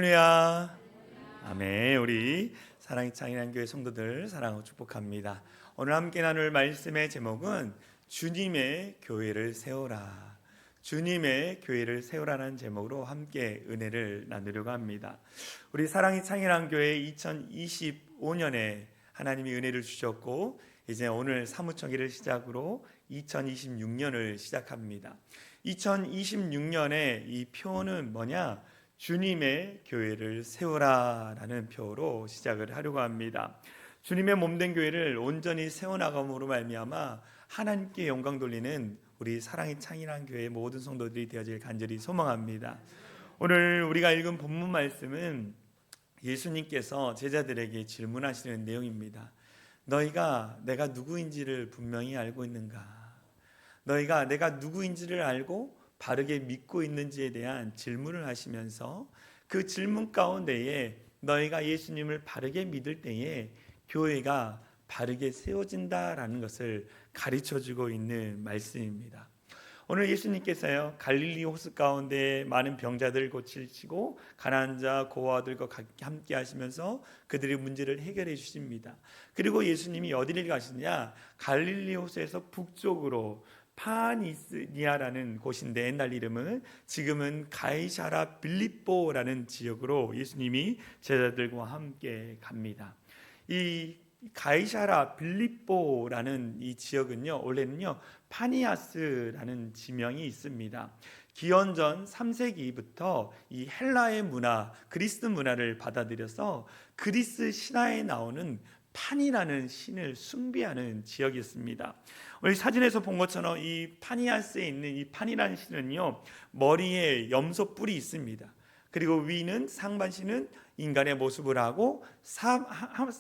할렐루야. 아멘. 우리 사랑의 창이란 교회 성도들 사랑하고 축복합니다. 오늘 함께 나눌 말씀의 제목은 주님의 교회를 세우라. 주님의 교회를 세우라는 제목으로 함께 은혜를 나누려고 합니다. 우리 사랑의 창이란 교회 2025년에 하나님이 은혜를 주셨고 이제 오늘 사무총회를 시작으로 2026년을 시작합니다. 2026년의 이 표는 뭐냐? 주님의 교회를 세우라라는 표로 시작을 하려고 합니다. 주님의 몸된 교회를 온전히 세워나감으로 말미암아 하나님께 영광 돌리는 우리 사랑의 창이란 교회의 모든 성도들이 되어질 간절히 소망합니다. 오늘 우리가 읽은 본문 말씀은 예수님께서 제자들에게 질문하시는 내용입니다. 너희가 내가 누구인지를 분명히 알고 있는가? 너희가 내가 누구인지를 알고 바르게 믿고 있는지에 대한 질문을 하시면서 그 질문 가운데에 너희가 예수님을 바르게 믿을 때에 교회가 바르게 세워진다라는 것을 가르쳐주고 있는 말씀입니다. 오늘 예수님께서요 갈릴리 호수 가운데 많은 병자들을 고치시고 가난한 자 고아들과 함께 하시면서 그들의 문제를 해결해 주십니다. 그리고 예수님이 어디를 가시냐? 갈릴리 호수에서 북쪽으로 파니스니아라는 곳인데 옛날 이름은 지금은 가이사라 빌립보라는 지역으로 예수님이 제자들과 함께 갑니다. 이 가이사라 빌립보라는 이 지역은요 원래는요 파니아스라는 지명이 있습니다. 기원전 3세기부터 이 헬라의 문화, 그리스 문화를 받아들여서 그리스 신화에 나오는 판이라는 신을 숭배하는 지역이었습니다. 우리 사진에서 본 것처럼 이 파니아스에 있는 이 판이라는 신은요 머리에 염소 뿔이 있습니다. 그리고 위는 상반신은 인간의 모습을 하고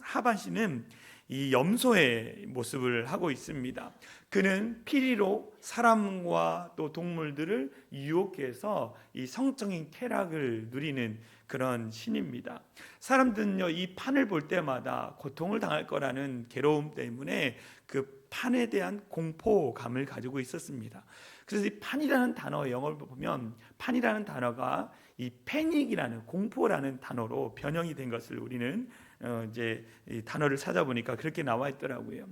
하반신은 이 염소의 모습을 하고 있습니다. 그는 피리로 사람과 또 동물들을 유혹해서 이 성적인 쾌락을 누리는 그런 신입니다. 사람들은요 이 판을 볼 때마다 고통을 당할 거라는 괴로움 때문에 그 판에 대한 공포감을 가지고 있었습니다. 그래서 이 판이라는 단어 영어를 보면 판이라는 단어가 이 패닉이라는 공포라는 단어로 변형이 된 것을 우리는 이제 이 단어를 찾아보니까 그렇게 나와 있더라고요.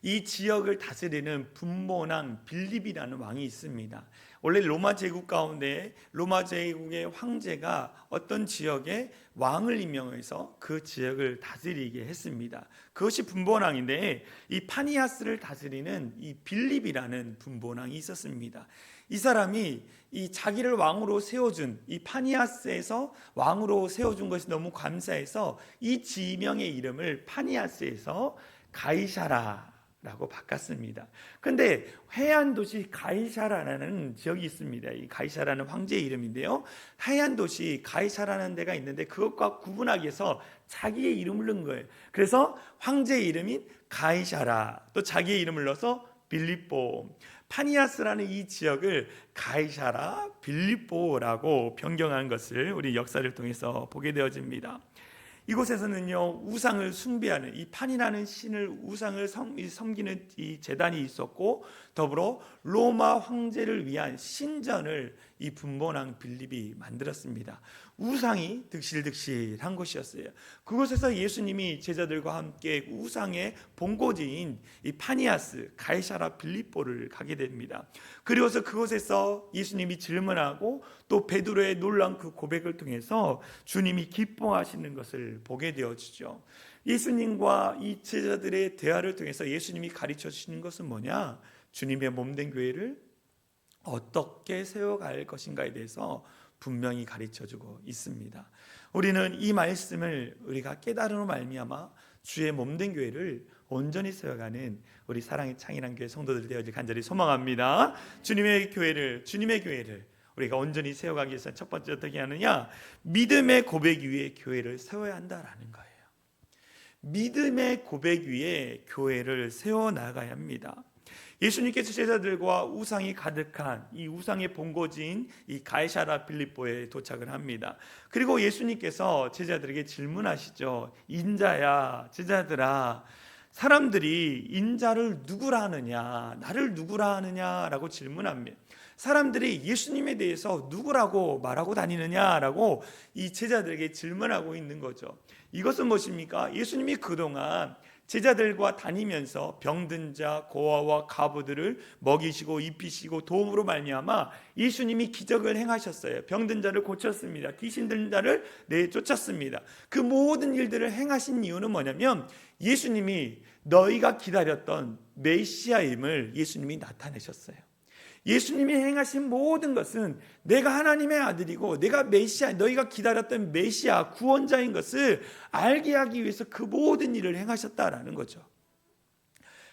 이 지역을 다스리는 분모왕 빌립이라는 왕이 있습니다. 원래 로마 제국 가운데 로마 제국의 황제가 어떤 지역에 왕을 임명해서 그 지역을 다스리게 했습니다. 그것이 분모왕인데 이 파니아스를 다스리는 이 빌립이라는 분모왕이 있었습니다. 이 사람이 이 자기를 왕으로 세워준 이 파니아스에서 왕으로 세워준 것이 너무 감사해서 이 지명의 이름을 파니아스에서 가이사라 라고 바꿨습니다. 그런데 해안 도시 가이사라라는 지역이 있습니다. 이 가이사라는 황제의 이름인데요. 해안 도시 가이사라는 데가 있는데 그것과 구분하기 위해서 자기의 이름을 넣은 거예요. 그래서 황제의 이름인 가이사라 또 자기의 이름을 넣어서 빌립보 파니아스라는 이 지역을 가이사라 빌립보라고 변경한 것을 우리 역사를 통해서 보게 되어집니다. 이곳에서는요 우상을 숭배하는 이 판이라는 신을 우상을 섬기는 이 제단이 있었고 더불어 로마 황제를 위한 신전을 이 분모왕 빌립이 만들었습니다. 우상이 득실득실한 곳이었어요. 그곳에서 예수님이 제자들과 함께 우상의 본고지인 이 파니아스 가이사라 빌립보를 가게 됩니다. 그리고서 그곳에서 예수님이 질문하고 또 베드로의 놀라운 그 고백을 통해서 주님이 기뻐하시는 것을 보게 되어지죠. 예수님과 이 제자들의 대화를 통해서 예수님이 가르쳐 주시는 것은 뭐냐? 주님의 몸된 교회를 어떻게 세워갈 것인가에 대해서 분명히 가르쳐주고 있습니다. 우리는 이 말씀을 우리가 깨달음으로 말미암아 주의 몸된 교회를 온전히 세워가는 우리 사랑의 창이란 교회 성도들 되어질 간절히 소망합니다. 주님의 교회를 우리가 온전히 세워가기 위해서 첫 번째 어떻게 하느냐? 믿음의 고백 위에 교회를 세워야 한다라는 거예요. 믿음의 고백 위에 교회를 세워나가야 합니다. 예수님께서 제자들과 우상이 가득한 이 우상의 본거지인 이 가이사라 빌립보에 도착을 합니다. 그리고 예수님께서 제자들에게 질문하시죠. 인자야, 제자들아, 사람들이 인자를 누구라 하느냐, 나를 누구라 하느냐라고 질문합니다. 사람들이 예수님에 대해서 누구라고 말하고 다니느냐라고 이 제자들에게 질문하고 있는 거죠. 이것은 무엇입니까? 예수님이 그동안 제자들과 다니면서 병든 자, 고아와 과부들을 먹이시고 입히시고 도움으로 말미암아 예수님이 기적을 행하셨어요. 병든 자를 고쳤습니다. 귀신 들린 자를 내쫓았습니다. 그 모든 일들을 행하신 이유는 뭐냐면 예수님이 너희가 기다렸던 메시아임을 예수님이 나타내셨어요. 예수님이 행하신 모든 것은 내가 하나님의 아들이고 내가 메시아, 너희가 기다렸던 메시아 구원자인 것을 알게 하기 위해서 그 모든 일을 행하셨다라는 거죠.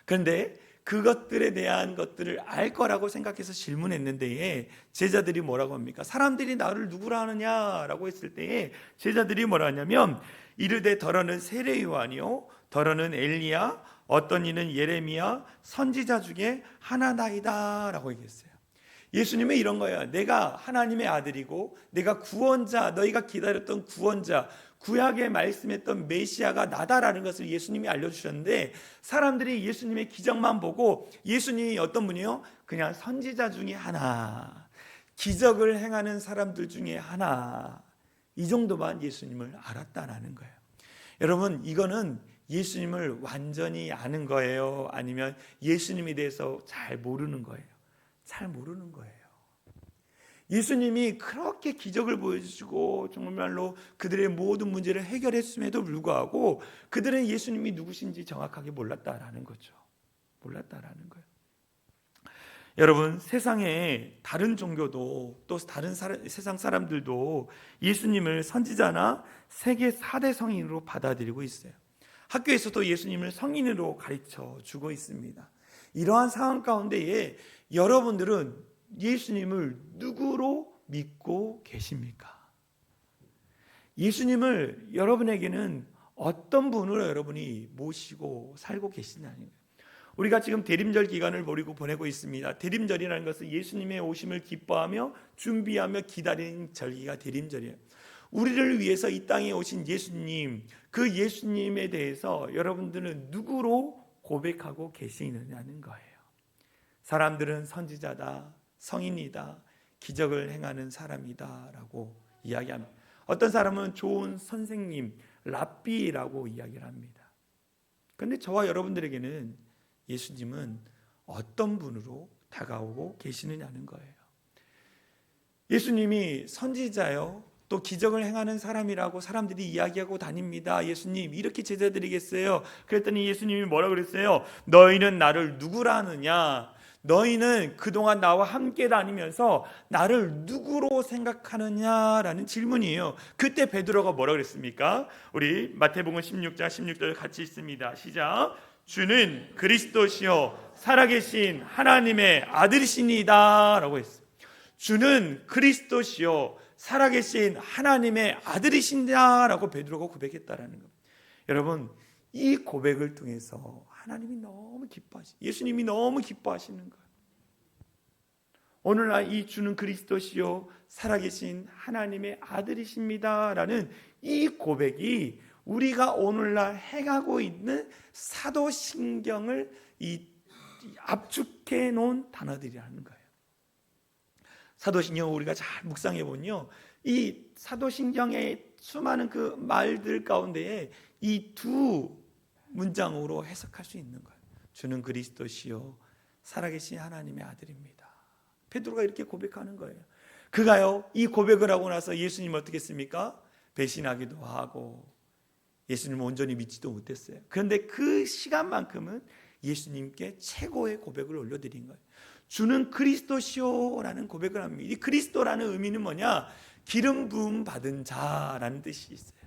그런데 그것들에 대한 것들을 알 거라고 생각해서 질문했는데 제자들이 뭐라고 합니까? 사람들이 나를 누구라 하느냐라고 했을 때에 제자들이 뭐라 하냐면 이르되 더러는 세례 요한이요 더러는 엘리야 어떤 이는 예레미야 선지자 중에 하나다이다 라고 얘기했어요. 예수님은 이런 거예요. 내가 하나님의 아들이고 내가 구원자, 너희가 기다렸던 구원자, 구약에 말씀했던 메시아가 나다라는 것을 예수님이 알려주셨는데 사람들이 예수님의 기적만 보고 예수님이 어떤 분이요? 그냥 선지자 중에 하나, 기적을 행하는 사람들 중에 하나, 이 정도만 예수님을 알았다라는 거예요. 여러분, 이거는 예수님을 완전히 아는 거예요? 아니면 예수님에 대해서 잘 모르는 거예요? 잘 모르는 거예요. 예수님이 그렇게 기적을 보여주시고 정말로 그들의 모든 문제를 해결했음에도 불구하고 그들은 예수님이 누구신지 정확하게 몰랐다라는 거죠. 몰랐다라는 거예요. 여러분, 세상에 다른 종교도 또 다른 세상 사람들도 예수님을 선지자나 세계 4대 성인으로 받아들이고 있어요. 학교에서도 예수님을 성인으로 가르쳐 주고 있습니다. 이러한 상황 가운데에 여러분들은 예수님을 누구로 믿고 계십니까? 예수님을 여러분에게는 어떤 분으로 여러분이 모시고 살고 계시냐는 거예요. 우리가 지금 대림절 기간을 보내고 있습니다. 대림절이라는 것은 예수님의 오심을 기뻐하며 준비하며 기다리는 절기가 대림절이에요. 우리를 위해서 이 땅에 오신 예수님, 그 예수님에 대해서 여러분들은 누구로 고백하고 계시느냐는 거예요. 사람들은 선지자다, 성인이다, 기적을 행하는 사람이다 라고 이야기합니다. 어떤 사람은 좋은 선생님, 랍비라고 이야기를 합니다. 그런데 저와 여러분들에게는 예수님은 어떤 분으로 다가오고 계시느냐는 거예요. 예수님이 선지자요, 또 기적을 행하는 사람이라고 사람들이 이야기하고 다닙니다. 예수님, 이렇게 제자들이겠어요? 그랬더니 예수님이 뭐라 그랬어요? 너희는 나를 누구라 하느냐? 너희는 그동안 나와 함께 다니면서 나를 누구로 생각하느냐라는 질문이에요. 그때 베드로가 뭐라 그랬습니까? 우리 마태복음 16장 16절 같이 있습니다. 시작. 주는 그리스도시요 살아계신 하나님의 아들이시니다 라고 했어요. 주는 그리스도시요 살아계신 하나님의 아들이신다라고 베드로가 고백했다라는 겁니다. 여러분, 이 고백을 통해서 하나님이 너무 예수님이 너무 기뻐하시는 거예요. 오늘날 이 주는 그리스도시요 살아계신 하나님의 아들이십니다라는 이 고백이 우리가 오늘날 행하고 있는 사도신경을 압축해 놓은 단어들이라는 거예요. 사도신경을 우리가 잘 묵상해 보면요, 이 사도신경의 수많은 그 말들 가운데에 이 두 문장으로 해석할 수 있는 거예요. 주는 그리스도시요 살아계신 하나님의 아들입니다. 베드로가 이렇게 고백하는 거예요. 그가요, 이 고백을 하고 나서 예수님 어떻게 했습니까? 배신하기도 하고 예수님을 온전히 믿지도 못했어요. 그런데 그 시간만큼은 예수님께 최고의 고백을 올려드린 거예요. 주는 그리스도시오라는 고백을 합니다. 이 그리스도라는 의미는 뭐냐? 기름 부음 받은 자라는 뜻이 있어요.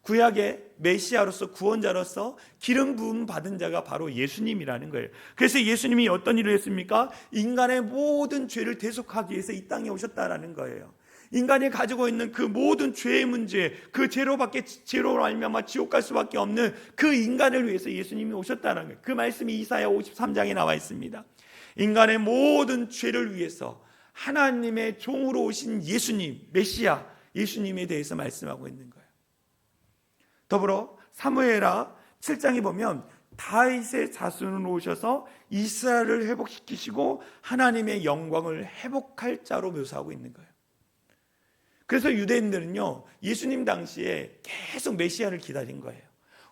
구약의 메시아로서 구원자로서 기름 부음 받은 자가 바로 예수님이라는 거예요. 그래서 예수님이 어떤 일을 했습니까? 인간의 모든 죄를 대속하기 위해서 이 땅에 오셨다라는 거예요. 인간이 가지고 있는 그 모든 죄의 문제, 그 죄로 말미암아 지옥 갈 수밖에 없는 그 인간을 위해서 예수님이 오셨다는 거예요. 그 말씀이 이사야 53장에 나와 있습니다. 인간의 모든 죄를 위해서 하나님의 종으로 오신 예수님, 메시아, 예수님에 대해서 말씀하고 있는 거예요. 더불어 사무엘하 7장에 보면 다윗의 자손으로 오셔서 이스라엘을 회복시키시고 하나님의 영광을 회복할 자로 묘사하고 있는 거예요. 그래서 유대인들은요, 예수님 당시에 계속 메시아를 기다린 거예요.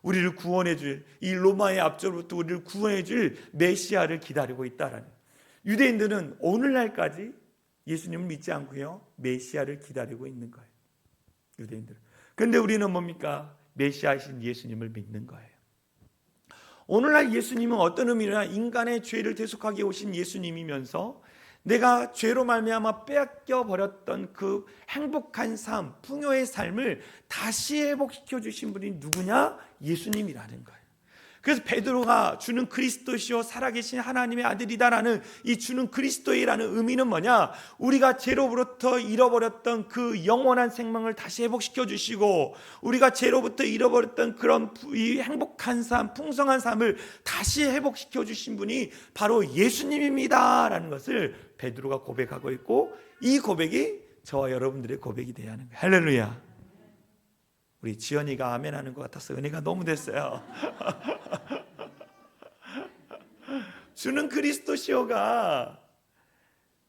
우리를 구원해 줄, 이 로마의 압제로부터 우리를 구원해 줄 메시아를 기다리고 있다라는. 유대인들은 오늘날까지 예수님을 믿지 않고요, 메시아를 기다리고 있는 거예요. 유대인들은. 그런데 우리는 뭡니까? 메시아이신 예수님을 믿는 거예요. 오늘날 예수님은 어떤 의미냐? 인간의 죄를 대속하게 오신 예수님이면서 내가 죄로 말미암아 빼앗겨 버렸던 그 행복한 삶, 풍요의 삶을 다시 회복시켜 주신 분이 누구냐? 예수님이라는 거예요. 그래서 베드로가 주는 그리스도시요 살아계신 하나님의 아들이다라는 이 주는 그리스도이라는 의미는 뭐냐? 우리가 죄로부터 잃어버렸던 그 영원한 생명을 다시 회복시켜 주시고, 우리가 죄로부터 잃어버렸던 그런 이 행복한 삶, 풍성한 삶을 다시 회복시켜 주신 분이 바로 예수님입니다라는 것을 베드로가 고백하고 있고, 이 고백이 저와 여러분들의 고백이 되어야 하는 거예요. 할렐루야. 우리 지연이가 아멘하는 것 같아서 은혜가 너무 됐어요. 주는 그리스도시오가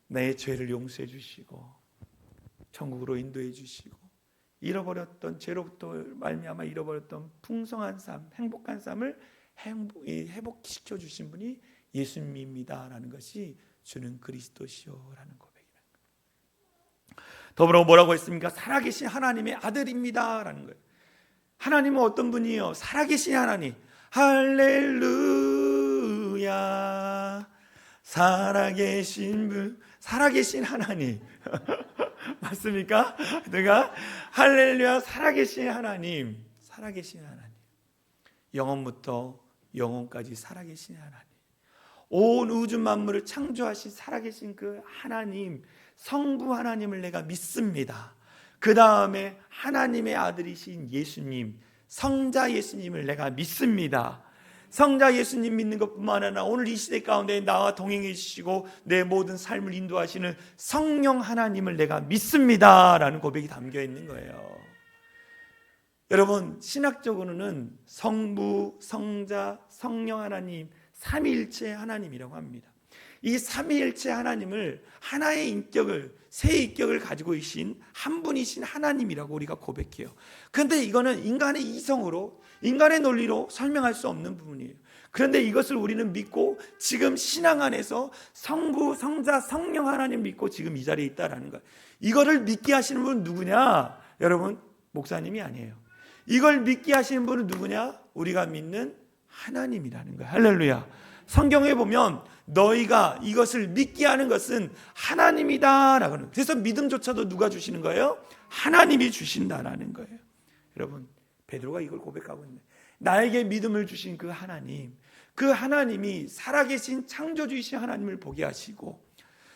내 죄를 용서해 주시고 천국으로 인도해 주시고 잃어버렸던 죄로부터 말미암아 잃어버렸던 풍성한 삶, 행복한 삶을 회복시켜 주신 분이 예수님입니다라는 것이 주는 그리스도시오라는 고백이라는 거예요. 더불어 뭐라고 했습니까? 살아계신 하나님의 아들입니다라는 거예요. 하나님은 어떤 분이에요? 살아계신 하나님. 할렐루야. 살아계신 분, 살아계신 하나님. 맞습니까? 내가 할렐루야, 살아계신 하나님. 살아계신 하나님. 영원부터 영원까지 살아계신 하나님. 온 우주 만물을 창조하신 살아계신 그 하나님, 성부 하나님을 내가 믿습니다. 그 다음에 하나님의 아들이신 예수님, 성자 예수님을 내가 믿습니다. 성자 예수님 믿는 것뿐만 아니라 오늘 이 시대 가운데 나와 동행해 주시고 내 모든 삶을 인도하시는 성령 하나님을 내가 믿습니다 라는 고백이 담겨 있는 거예요. 여러분, 신학적으로는 성부, 성자, 성령 하나님, 삼위일체 하나님이라고 합니다. 이 삼위일체 하나님을 하나의 인격을, 세 인격을 가지고 계신 한 분이신 하나님이라고 우리가 고백해요. 그런데 이거는 인간의 이성으로, 인간의 논리로 설명할 수 없는 부분이에요. 그런데 이것을 우리는 믿고 지금 신앙 안에서 성부, 성자, 성령 하나님 믿고 지금 이 자리에 있다라는 거예요. 이거를 믿게 하시는 분은 누구냐? 여러분, 목사님이 아니에요. 이걸 믿게 하시는 분은 누구냐? 우리가 믿는 하나님이라는 거예요. 할렐루야. 성경에 보면 너희가 이것을 믿게 하는 것은 하나님이다라고 하는 거예요. 그래서 믿음조차도 누가 주시는 거예요? 하나님이 주신다라는 거예요. 여러분, 베드로가 이걸 고백하고 있는 거예요. 나에게 믿음을 주신 그 하나님, 그 하나님이 살아계신 창조주이신 하나님을 보게 하시고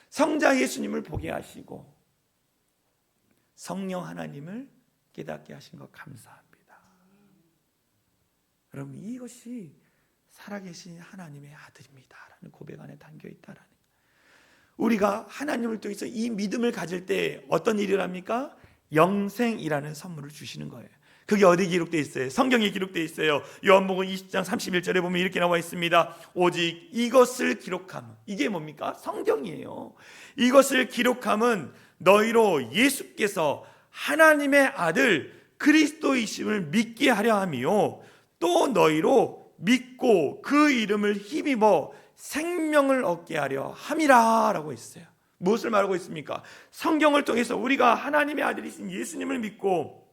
성자 예수님을 보게 하시고 성령 하나님을 깨닫게 하신 것 감사합니다. 여러분, 이것이 살아계신 하나님의 아들입니다라는 고백 안에 담겨 있다라는 거예요. 우리가 하나님을 통해서 이 믿음을 가질 때 어떤 일을 합니까? 영생이라는 선물을 주시는 거예요. 그게 어디 기록되어 있어요? 성경에 기록되어 있어요. 요한복음 20장 31절에 보면 이렇게 나와 있습니다. 오직 이것을 기록함은, 이게 뭡니까? 성경이에요. 이것을 기록함은 너희로 예수께서 하나님의 아들 그리스도이심을 믿게 하려 함이요 또 너희로 믿고 그 이름을 힘입어 생명을 얻게 하려 함이라 라고 했어요. 무엇을 말하고 있습니까? 성경을 통해서 우리가 하나님의 아들이신 예수님을 믿고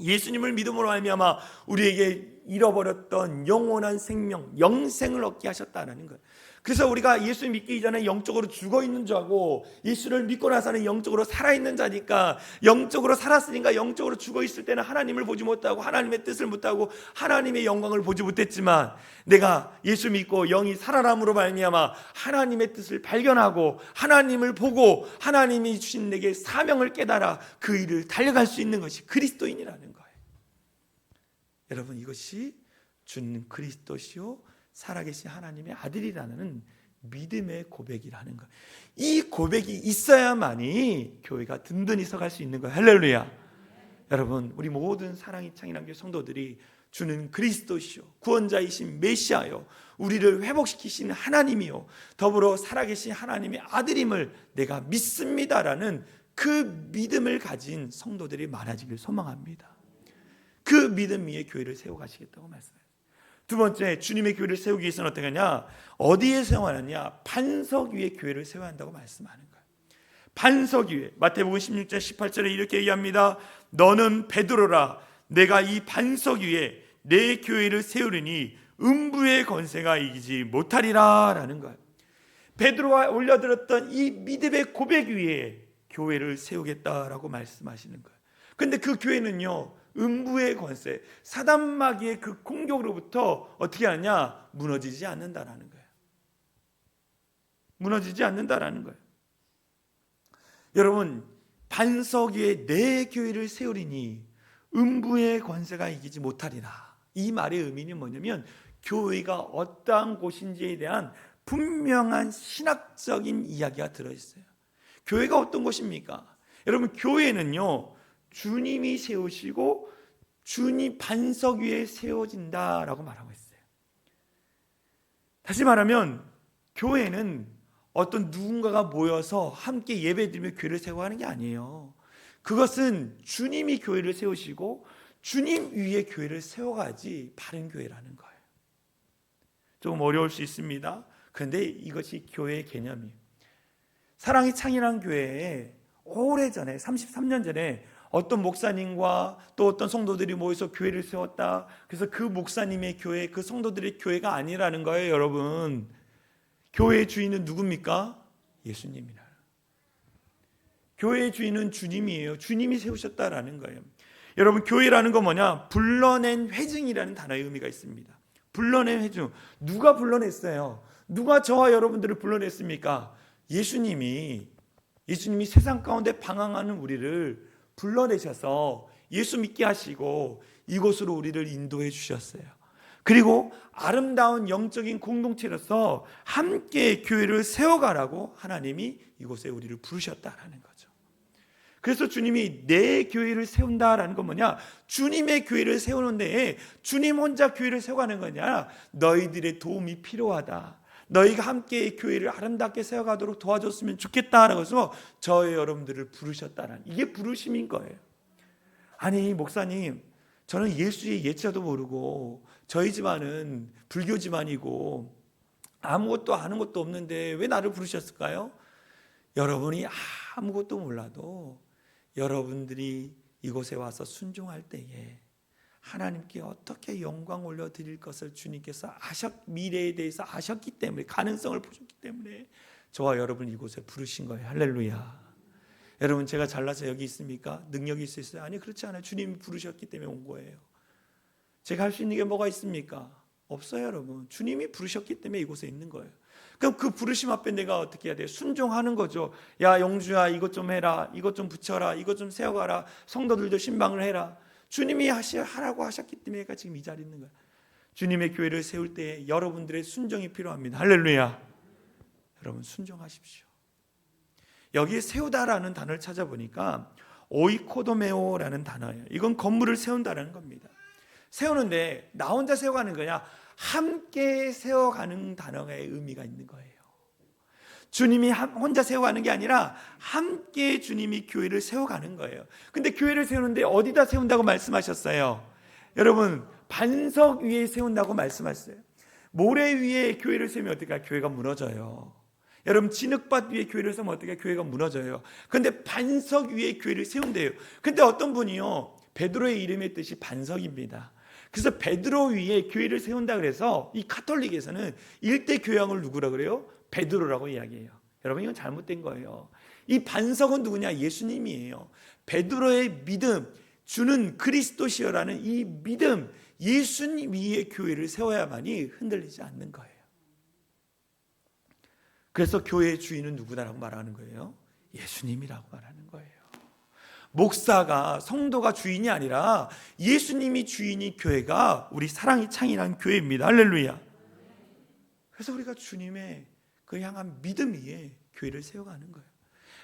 예수님을 믿음으로 말미암아 우리에게 잃어버렸던 영원한 생명, 영생을 얻게 하셨다는 거예요. 그래서 우리가 예수 믿기 이전에 영적으로 죽어있는 자고 예수를 믿고 나서는 영적으로 살아있는 자니까, 영적으로 살았으니까 영적으로 죽어있을 때는 하나님을 보지 못하고 하나님의 뜻을 못하고 하나님의 영광을 보지 못했지만, 내가 예수 믿고 영이 살아남으로 말미암아 하나님의 뜻을 발견하고 하나님을 보고 하나님이 주신 내게 사명을 깨달아 그 일을 달려갈 수 있는 것이 그리스도인이라는 거예요. 여러분, 이것이 주는 그리스도시요 살아계신 하나님의 아들이라는 믿음의 고백이라는 것. 이 고백이 있어야만이 교회가 든든히 서갈 수 있는 거예요. 할렐루야. 여러분, 우리 모든 사랑이 창이란 교회 성도들이 주는 그리스도시요 구원자이신 메시아요 우리를 회복시키시는 하나님이요 더불어 살아계신 하나님의 아들임을 내가 믿습니다라는 그 믿음을 가진 성도들이 많아지길 소망합니다. 그 믿음 위에 교회를 세워가시겠다고 말씀해요. 두 번째, 주님의 교회를 세우기 위해서는 어떻게 하냐? 어디에 세워하느냐? 반석 위에 교회를 세워야 한다고 말씀하는 거예요. 반석 위에. 마태복음 16장 18절에 이렇게 얘기합니다. 너는 베드로라. 내가 이 반석 위에 내 교회를 세우리니 음부의 권세가 이기지 못하리라 라는 거예요. 베드로가 올려들었던 이 믿음의 고백 위에 교회를 세우겠다라고 말씀하시는 거예요. 근데 그 교회는요, 음부의 권세, 사단 마귀의 그 공격으로부터 어떻게 하느냐? 무너지지 않는다라는 거예요. 무너지지 않는다라는 거예요. 여러분, 반석 위에 내 교회를 세우리니 음부의 권세가 이기지 못하리라. 이 말의 의미는 뭐냐면 교회가 어떠한 곳인지에 대한 분명한 신학적인 이야기가 들어있어요. 교회가 어떤 곳입니까? 여러분, 교회는요, 주님이 세우시고 주님 반석 위에 세워진다라고 말하고 있어요. 다시 말하면 교회는 어떤 누군가가 모여서 함께 예배드리며 교회를 세워가는 게 아니에요. 그것은 주님이 교회를 세우시고 주님 위에 교회를 세워가지 바른 교회라는 거예요. 조금 어려울 수 있습니다. 그런데 이것이 교회의 개념이에요. 사랑의 창이라는 교회에 오래전에 33년 전에 어떤 목사님과 또 어떤 성도들이 모여서 교회를 세웠다. 그래서 그 목사님의 교회, 그 성도들의 교회가 아니라는 거예요. 여러분, 교회의 주인은 누굽니까? 예수님이라. 교회의 주인은 주님이에요. 주님이 세우셨다라는 거예요. 여러분, 교회라는 건 뭐냐? 불러낸 회중이라는 단어의 의미가 있습니다. 불러낸 회중. 누가 불러냈어요? 누가 저와 여러분들을 불러냈습니까? 예수님이 세상 가운데 방황하는 우리를 불러내셔서 예수 믿게 하시고 이곳으로 우리를 인도해 주셨어요. 그리고 아름다운 영적인 공동체로서 함께 교회를 세워가라고 하나님이 이곳에 우리를 부르셨다라는 거죠. 그래서 주님이 내 교회를 세운다라는 건 뭐냐? 주님의 교회를 세우는 데에 주님 혼자 교회를 세워가는 거냐? 너희들의 도움이 필요하다. 너희가 함께 교회를 아름답게 세워가도록 도와줬으면 좋겠다라고 해서 저의 여러분들을 부르셨다는, 이게 부르심인 거예요. 아니 목사님, 저는 예수의 예자도 모르고 저희 집안은 불교 집안이고 아무것도 아는 것도 없는데 왜 나를 부르셨을까요? 여러분이 아무것도 몰라도 여러분들이 이곳에 와서 순종할 때에 하나님께 어떻게 영광 올려드릴 것을 주님께서 미래에 대해서 아셨기 때문에, 가능성을 보셨기 때문에 저와 여러분 이곳에 부르신 거예요. 할렐루야. 여러분, 제가 잘나서 여기 있습니까? 능력이 있어요? 아니, 그렇지 않아요. 주님이 부르셨기 때문에 온 거예요. 제가 할 수 있는 게 뭐가 있습니까? 없어요. 여러분, 주님이 부르셨기 때문에 이곳에 있는 거예요. 그럼 그 부르심 앞에 내가 어떻게 해야 돼요? 순종하는 거죠. 야 영주야, 이것 좀 해라, 이것 좀 붙여라, 이것 좀 세워가라, 성도들도 신방을 해라. 주님이 하라고 하셨기 때문에 내가 지금 이 자리에 있는 거예요. 주님의 교회를 세울 때 여러분들의 순종이 필요합니다. 할렐루야. 여러분, 순종하십시오. 여기에 세우다라는 단어를 찾아보니까 오이코도메오라는 단어예요. 이건 건물을 세운다라는 겁니다. 세우는데 나 혼자 세워가는 거냐? 함께 세워가는 단어의 의미가 있는 거예요. 주님이 혼자 세워가는 게 아니라 함께 주님이 교회를 세워가는 거예요. 근데 교회를 세우는데 어디다 세운다고 말씀하셨어요? 여러분, 반석 위에 세운다고 말씀하셨어요. 모래 위에 교회를 세우면 어떻게 해요? 교회가 무너져요. 여러분, 진흙밭 위에 교회를 세우면 어떻게 해요? 교회가 무너져요. 근데 반석 위에 교회를 세운대요. 근데 어떤 분이요, 베드로의 이름의 뜻이 반석입니다. 그래서 베드로 위에 교회를 세운다 그래서 이 가톨릭에서는 일대 교황을 누구라 그래요? 베드로라고 이야기해요. 여러분, 이건 잘못된 거예요. 이 반석은 누구냐? 예수님이에요. 베드로의 믿음, 주는 그리스도시여라는 이 믿음, 예수님 위에 교회를 세워야만이 흔들리지 않는 거예요. 그래서 교회의 주인은 누구다라고 말하는 거예요? 예수님이라고 말하는 거예요. 목사가, 성도가 주인이 아니라 예수님이 주인이 교회가 우리 사랑의 창이라는 교회입니다. 할렐루야. 그래서 우리가 주님의 그 향한 믿음 위에 교회를 세워가는 거예요.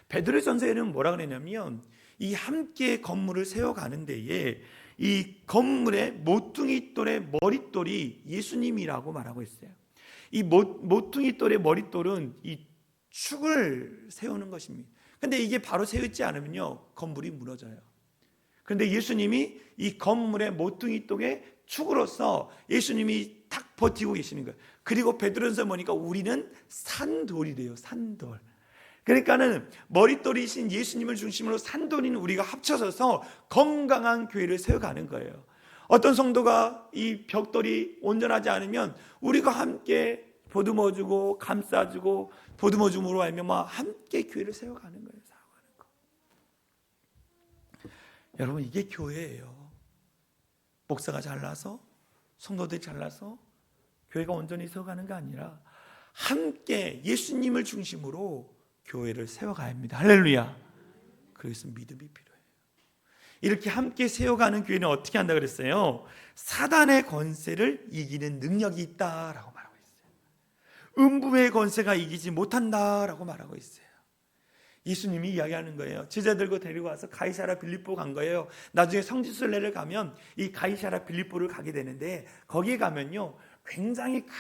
베드로전서에는 뭐라 그랬냐면 이 함께 건물을 세워가는 데에 이 건물의 모퉁이 돌의 머릿돌이 예수님이라고 말하고 있어요. 이 모퉁이 돌의 머릿돌은 이 축을 세우는 것입니다. 근데 이게 바로 세우지 않으면요, 건물이 무너져요. 그런데 예수님이 이 건물의 모퉁이 돌의 축으로서 예수님이 딱 버티고 계시는 거예요. 그리고 베드로전서 보니까 우리는 산돌이래요. 산돌. 그러니까는 머릿돌이신 예수님을 중심으로 산돌인 우리가 합쳐져서 건강한 교회를 세워가는 거예요. 어떤 성도가 이 벽돌이 온전하지 않으면 우리가 함께 보듬어주고 감싸주고 보듬어줌으로 하면 함께 교회를 세워가는 거예요. 세워가는 거. 여러분, 이게 교회예요. 목사가 잘나서 성도들이 잘나서 교회가 온전히 세워가는 게 아니라 함께 예수님을 중심으로 교회를 세워가야 합니다. 할렐루야. 그래서 믿음이 필요해요. 이렇게 함께 세워가는 교회는 어떻게 한다 그랬어요? 사단의 권세를 이기는 능력이 있다라고 말하고 있어요. 음부의 권세가 이기지 못한다라고 말하고 있어요. 예수님이 이야기하는 거예요. 제자들과 데리고 와서 가이사랴 빌립보 간 거예요. 나중에 성지순례를 가면 이 가이사랴 빌립보를 가게 되는데 거기에 가면요, 굉장히 큰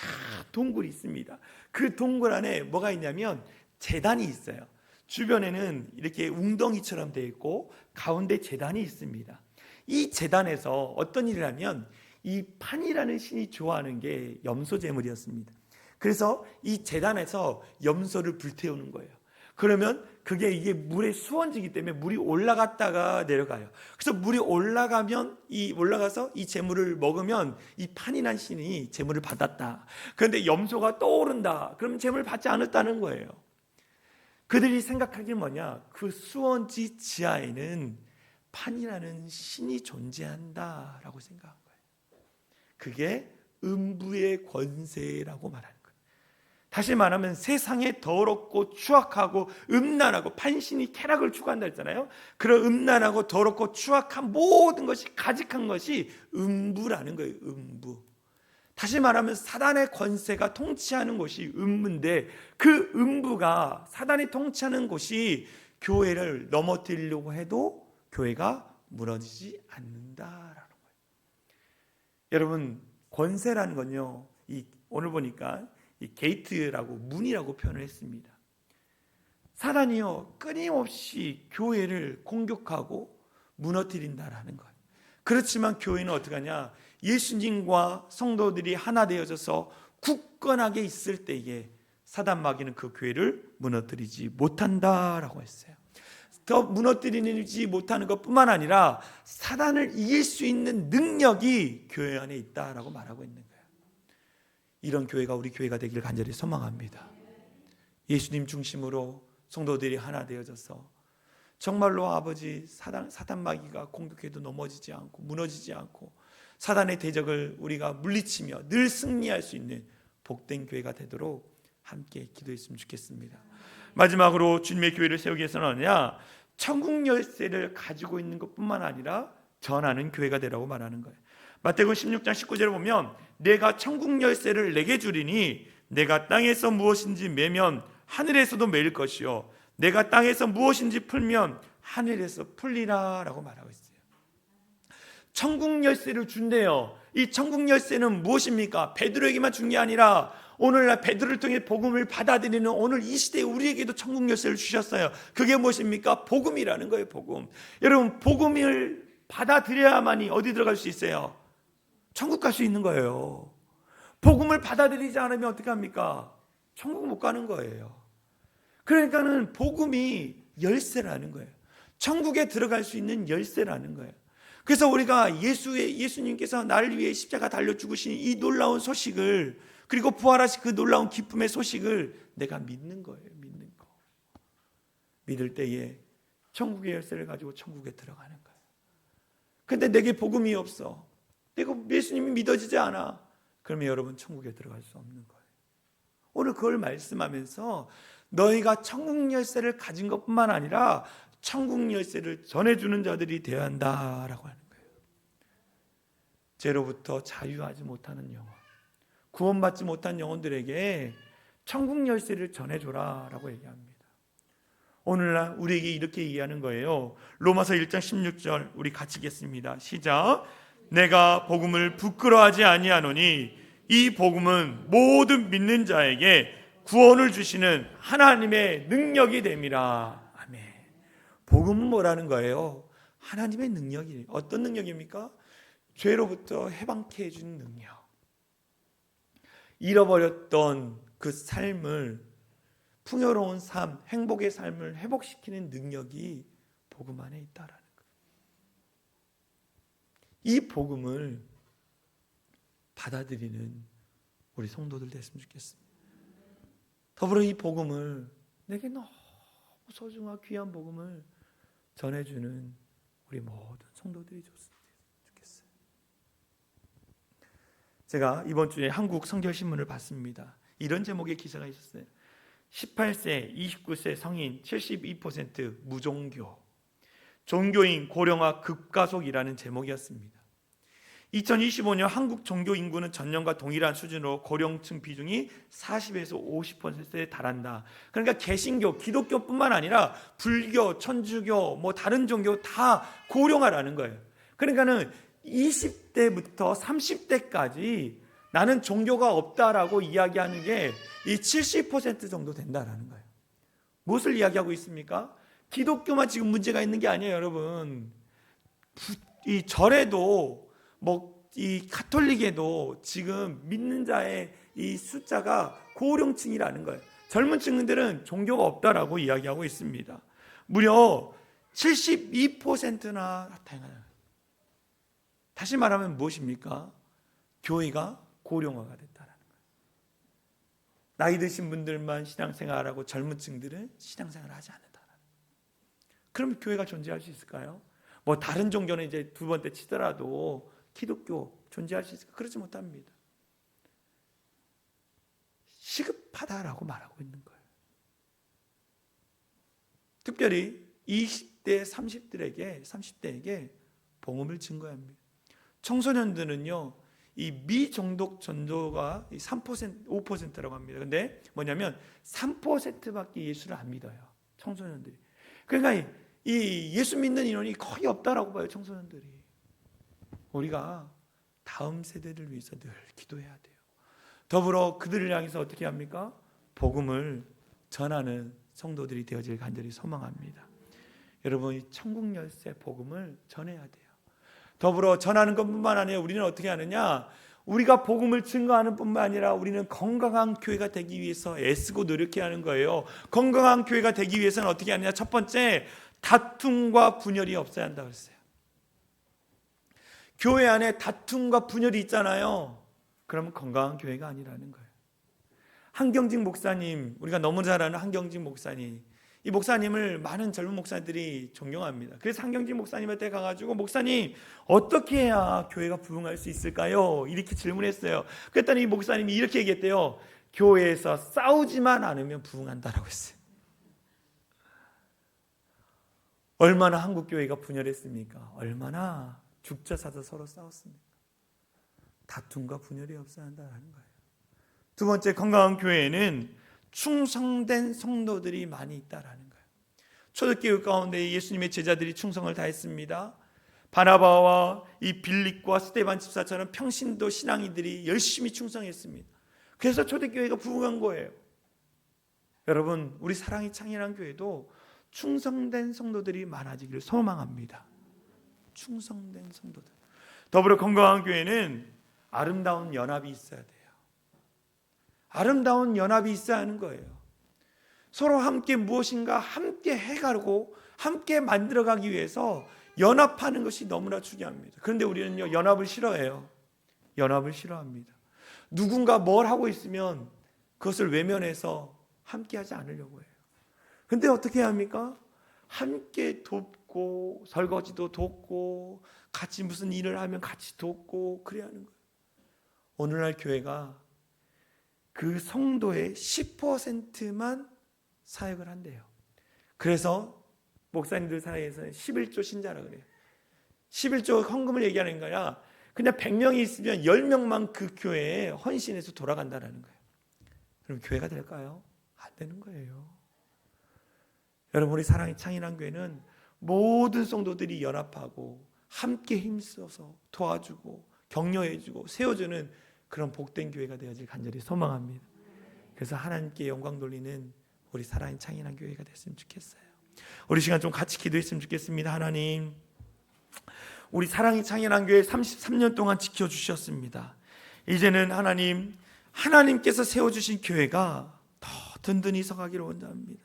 동굴이 있습니다. 그 동굴 안에 뭐가 있냐면 제단이 있어요. 주변에는 이렇게 웅덩이처럼 되어 있고 가운데 제단이 있습니다. 이 제단에서 어떤 일을 하면 이 판이라는 신이 좋아하는 게 염소 제물이었습니다. 그래서 이 제단에서 염소를 불태우는 거예요. 그러면 이게 물에 수원지기 때문에 물이 올라갔다가 내려가요. 그래서 물이 올라가서 이 제물을 먹으면 이 판이란 신이 제물을 받았다. 그런데 염소가 떠오른다. 그러면 제물을 받지 않았다는 거예요. 그들이 생각하기는 뭐냐? 그 수원지 지하에는 판이라는 신이 존재한다라고 생각한 거예요. 그게 음부의 권세라고 말하는 거예요. 다시 말하면 세상에 더럽고 추악하고 음란하고 판신이 쾌락을 추구한다 했잖아요. 그런 음란하고 더럽고 추악한 모든 것이 가직한 것이 음부라는 거예요. 음부. 다시 말하면 사단의 권세가 통치하는 곳이 음부인데 그 음부가 사단이 통치하는 곳이 교회를 넘어뜨리려고 해도 교회가 무너지지 않는다라는 거예요. 여러분, 권세라는 건요, 오늘 보니까 이 게이트라고 문이라고 표현을 했습니다. 사단이요, 끊임없이 교회를 공격하고 무너뜨린다라는 거예요. 그렇지만 교회는 어떻게 하냐? 예수님과 성도들이 하나 되어져서 굳건하게 있을 때에 사단 마귀는 그 교회를 무너뜨리지 못한다라고 했어요. 더 무너뜨리지 못하는 것뿐만 아니라 사단을 이길 수 있는 능력이 교회 안에 있다라고 말하고 있는 거예요. 이런 교회가 우리 교회가 되기를 간절히 소망합니다. 예수님 중심으로 성도들이 하나 되어져서 정말로 아버지 사단 마귀가 공격해도 넘어지지 않고 무너지지 않고 사단의 대적을 우리가 물리치며 늘 승리할 수 있는 복된 교회가 되도록 함께 기도했으면 좋겠습니다. 마지막으로 주님의 교회를 세우기 위해서는 천국 열쇠를 가지고 있는 것뿐만 아니라 전하는 교회가 되라고 말하는 거예요. 마태복음 16장 19절에 보면 내가 천국 열쇠를 내게 주리니 내가 땅에서 무엇인지 매면 하늘에서도 매일 것이요 내가 땅에서 무엇인지 풀면 하늘에서 풀리라 라고 말하고 있어요. 천국 열쇠를 준대요. 이 천국 열쇠는 무엇입니까? 베드로에게만 준 게 아니라 오늘날 베드로를 통해 복음을 받아들이는 오늘 이 시대에 우리에게도 천국 열쇠를 주셨어요. 그게 무엇입니까? 복음이라는 거예요. 복음. 여러분, 복음을 받아들여야만이 어디 들어갈 수 있어요? 천국 갈 수 있는 거예요. 복음을 받아들이지 않으면 어떻게 합니까? 천국 못 가는 거예요. 그러니까는 복음이 열쇠라는 거예요. 천국에 들어갈 수 있는 열쇠라는 거예요. 그래서 우리가 예수님께서 나를 위해 십자가 달려 죽으신 이 놀라운 소식을, 그리고 부활하신 그 놀라운 기쁨의 소식을 내가 믿는 거예요. 믿는 거. 믿을 때에 천국의 열쇠를 가지고 천국에 들어가는 거예요. 근데 내게 복음이 없어. 내가 예수님이 믿어지지 않아. 그러면 여러분 천국에 들어갈 수 없는 거예요. 오늘 그걸 말씀하면서 너희가 천국 열쇠를 가진 것뿐만 아니라 천국 열쇠를 전해주는 자들이 되어야 한다라고 하는 거예요. 죄로부터 자유하지 못하는 영혼, 구원받지 못한 영혼들에게 천국 열쇠를 전해줘라라고 얘기합니다. 오늘날 우리에게 이렇게 얘기하는 거예요. 로마서 1장 16절 우리 같이 읽겠습니다. 시작. 내가 복음을 부끄러워하지 아니하노니 이 복음은 모든 믿는 자에게 구원을 주시는 하나님의 능력이 됨이라. 아멘. 복음은 뭐라는 거예요? 하나님의 능력이에요. 어떤 능력입니까? 죄로부터 해방케 해주는 능력. 잃어버렸던 그 삶을, 풍요로운 삶, 행복의 삶을 회복시키는 능력이 복음 안에 있다라는 거예요. 이 복음을 받아들이는 우리 성도들 됐으면 좋겠습니다. 더불어 이 복음을, 내게 너무 소중한 귀한 복음을 전해주는 우리 모든 성도들이 좋겠어요. 제가 이번 주에 한국 성결신문을 봤습니다. 이런 제목의 기사가 있었어요. 18세, 29세 성인 72% 무종교, 종교인 고령화 급가속이라는 제목이었습니다. 2025년 한국 종교 인구는 전년과 동일한 수준으로 고령층 비중이 40에서 50%에 달한다. 그러니까 개신교, 기독교뿐만 아니라 불교, 천주교, 다른 종교 다 고령화라는 거예요. 그러니까는 20대부터 30대까지 나는 종교가 없다라고 이야기하는 게 이 70% 정도 된다라는 거예요. 무엇을 이야기하고 있습니까? 기독교만 지금 문제가 있는 게 아니에요, 여러분. 이 절에도 이 가톨릭에도 지금 믿는 자의 이 숫자가 고령층이라는 거예요. 젊은 층들은 종교가 없다라고 이야기하고 있습니다. 무려 72%나 나타나요. 다시 말하면 무엇입니까? 교회가 고령화가 됐다라는 거예요. 나이 드신 분들만 신앙생활하고 젊은 층들은 신앙생활을 하지 않는다라는 거예요. 그럼 교회가 존재할 수 있을까요? 다른 종교는 이제 두 번째 치더라도 기독교 존재할 수 있을까? 그렇지 못합니다. 시급하다라고 말하고 있는 거예요. 특별히 20대, 30대에게 복음을 증거합니다. 청소년들은요, 이 미종독 전도가 3%, 5%라고 합니다. 근데 뭐냐면 3%밖에 예수를 안 믿어요. 청소년들이. 그러니까 이 예수 믿는 인원이 거의 없다라고 봐요, 청소년들이. 우리가 다음 세대를 위해서 늘 기도해야 돼요. 더불어 그들을 향해서 어떻게 합니까? 복음을 전하는 성도들이 되어질 간절히 소망합니다. 여러분, 이 천국 열쇠 복음을 전해야 돼요. 더불어 전하는 것뿐만 아니라 우리는 어떻게 하느냐? 우리가 복음을 증거하는 뿐만 아니라 우리는 건강한 교회가 되기 위해서 애쓰고 노력해야 하는 거예요. 건강한 교회가 되기 위해서는 어떻게 하느냐? 첫 번째, 다툼과 분열이 없어야 한다고 했어요. 교회 안에 다툼과 분열이 있잖아요. 그러면 건강한 교회가 아니라는 거예요. 한경직 목사님, 우리가 너무 잘 아는 한경직 목사님, 이 목사님을 많은 젊은 목사들이 존경합니다. 그래서 한경직 목사님한테 가가지고, 목사님 어떻게 해야 교회가 부흥할 수 있을까요? 이렇게 질문했어요. 그랬더니 이 목사님이 이렇게 얘기했대요. 교회에서 싸우지만 않으면 부흥한다라고 했어요. 얼마나 한국 교회가 분열했습니까? 얼마나 죽자 사자 서로 싸웠습니까? 다툼과 분열이 없어야 한다는 거예요. 두 번째, 건강한 교회에는 충성된 성도들이 많이 있다라는 거예요. 초대교회 가운데 예수님의 제자들이 충성을 다했습니다. 바나바와 이 빌립과 스데반 집사처럼 평신도 신앙인들이 열심히 충성했습니다. 그래서 초대교회가 부흥한 거예요. 여러분, 우리 사랑이 창일한 교회도 충성된 성도들이 많아지기를 소망합니다. 충성된 성도들. 더불어 건강한 교회는 아름다운 연합이 있어야 돼요. 아름다운 연합이 있어야 하는 거예요. 서로 함께 무엇인가 함께 해가고 함께 만들어가기 위해서 연합하는 것이 너무나 중요합니다. 그런데 우리는요, 연합을 싫어해요. 연합을 싫어합니다. 누군가 뭘 하고 있으면 그것을 외면해서 함께 하지 않으려고 해요. 근데 어떻게 해야 합니까? 함께 돕고, 설거지도 돕고, 같이 무슨 일을 하면 같이 돕고, 그래야 하는 거예요. 오늘날 교회가 그 성도의 10%만 사역을 한대요. 그래서 목사님들 사이에서는 11조 신자라고 그래요. 11조 헌금을 얘기하는 거야. 그냥 100명이 있으면 10명만 그 교회에 헌신해서 돌아간다는 거예요. 그럼 교회가 될까요? 안 되는 거예요. 여러분, 우리 사랑의 창인한 교회는 모든 성도들이 연합하고 함께 힘써서 도와주고 격려해주고 세워주는 그런 복된 교회가 되어질 간절히 소망합니다. 그래서 하나님께 영광 돌리는 우리 사랑의 창인한 교회가 됐으면 좋겠어요. 우리 시간 좀 같이 기도했으면 좋겠습니다. 하나님, 우리 사랑의 창인한 교회 33년 동안 지켜주셨습니다. 이제는 하나님, 하나님께서 세워주신 교회가 더 든든히 서가기를 원합니다.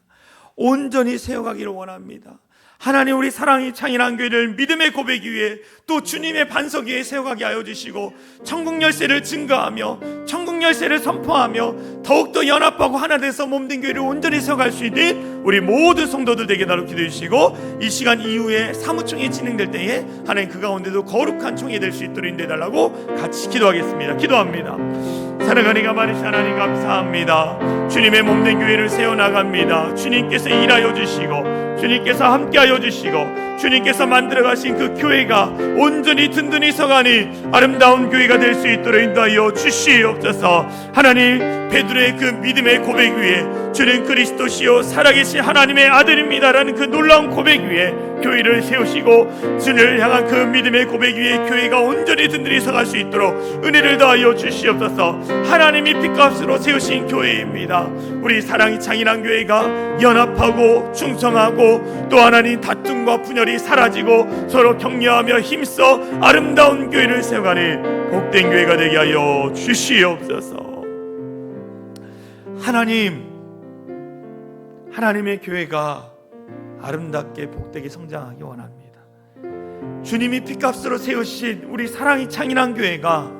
온전히 세워가기를 원합니다. 하나님, 우리 사랑이 창인한 교회를 믿음의 고백 위에 또 주님의 반석 위에 세워가게 하여 주시고 천국 열쇠를 증거하며 천국 열쇠를 선포하며 더욱더 연합하고 하나 돼서 몸된 교회를 온전히 세워갈 수 있는 우리 모든 성도들 되게 나로 기도해 주시고, 이 시간 이후에 사무총회 진행될 때에 하나님 그 가운데도 거룩한 총회 될 수 있도록 인도해달라고 같이 기도하겠습니다. 기도합니다. 사랑하니가 많으신 하나님 감사합니다. 주님의 몸된 교회를 세워나갑니다. 주님께서 일하여 주시고 주님께서 함께하여 주시고 주님께서 만들어가신 그 교회가 온전히 든든히 서가니 아름다운 교회가 될 수 있도록 인도하여 주시옵소서. 하나님, 베드로의 그 믿음의 고백 위에 주는 그리스도시요 살아계신 하나님의 아들입니다라는 그 놀라운 고백 위에 교회를 세우시고 주를 향한 그 믿음의 고백 위에 교회가 온전히 든든히 서갈 수 있도록 은혜를 더하여 주시옵소서. 하나님이 핏값으로 세우신 교회입니다. 우리 사랑이 창인한 교회가 연합하고 충성하고 또 하나님 다툼과 분열이 사라지고 서로 격려하며 힘써 아름다운 교회를 세워가는 복된 교회가 되게 하여 주시옵소서. 하나님의 교회가 아름답게 복되게 성장하기 원합니다. 주님이 핏값으로 세우신 우리 사랑이 창인한 교회가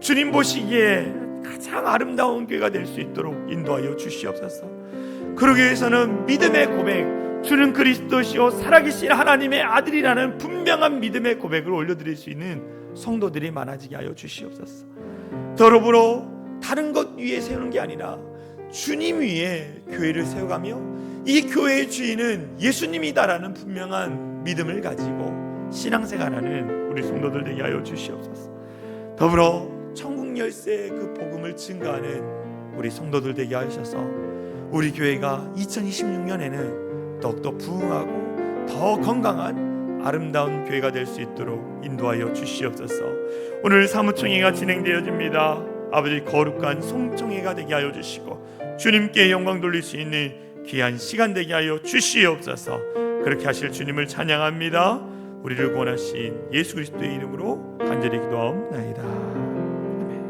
주님 보시기에 가장 아름다운 교회가 될 수 있도록 인도하여 주시옵소서. 그러기 위해서는 믿음의 고백, 주는 그리스도시요 살아계신 하나님의 아들이라는 분명한 믿음의 고백을 올려드릴 수 있는 성도들이 많아지게 하여 주시옵소서. 더불어 다른 것 위에 세우는 게 아니라 주님 위에 교회를 세워가며 이 교회의 주인은 예수님이다라는 분명한 믿음을 가지고 신앙생활하는 우리 성도들 되게 하여 주시옵소서. 더불어 천국 열쇠의 그 복음을 증거하는 우리 성도들 되게 하셔서 우리 교회가 2026년에는 더욱더 부흥하고 더 건강한 아름다운 교회가 될 수 있도록 인도하여 주시옵소서. 오늘 사무총회가 진행되어집니다. 아버지, 거룩한 송총회가 되게 하여 주시고 주님께 영광 돌릴 수 있는 귀한 시간 되게 하여 주시옵소서. 그렇게 하실 주님을 찬양합니다. 우리를 구원하신 예수 그리스도의 이름으로 간절히 기도하옵나이다. 아멘.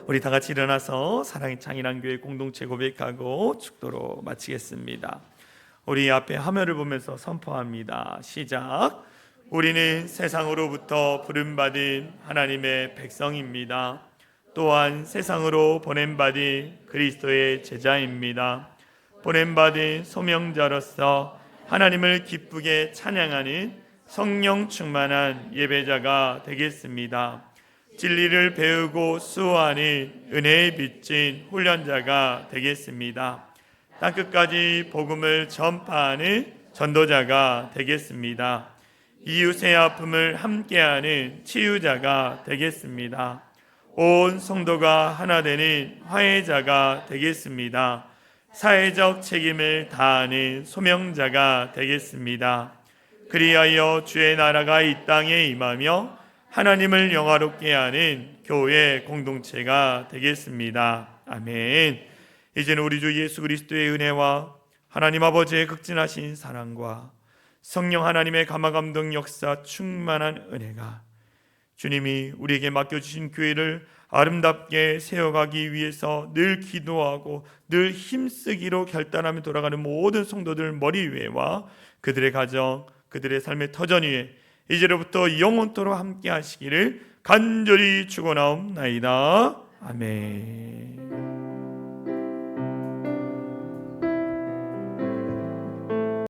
우리 다 같이 일어나서 사랑의 창인한 교회 공동체 고백하고 축도로 마치겠습니다. 우리 앞에 화면을 보면서 선포합니다. 시작. 우리는 세상으로부터 부름받은 하나님의 백성입니다. 또한 세상으로 보냄받은 그리스도의 제자입니다. 보냄받은 소명자로서 하나님을 기쁘게 찬양하는 성령 충만한 예배자가 되겠습니다. 진리를 배우고 수호하는 은혜에 빚진 훈련자가 되겠습니다. 땅끝까지 복음을 전파하는 전도자가 되겠습니다. 이웃의 아픔을 함께하는 치유자가 되겠습니다. 온 성도가 하나 되는 화해자가 되겠습니다. 사회적 책임을 다하는 소명자가 되겠습니다. 그리하여 주의 나라가 이 땅에 임하며 하나님을 영화롭게 하는 교회 공동체가 되겠습니다. 아멘. 이제는 우리 주 예수 그리스도의 은혜와 하나님 아버지의 극진하신 사랑과 성령 하나님의 감화감동 역사 충만한 은혜가 주님이 우리에게 맡겨주신 교회를 아름답게 세워가기 위해서 늘 기도하고 늘 힘쓰기로 결단하며 돌아가는 모든 성도들 머리 위에와 그들의 가정, 그들의 삶의 터전 위에 이제로부터 영원토록 함께 하시기를 간절히 축원하옵나이다. 아멘.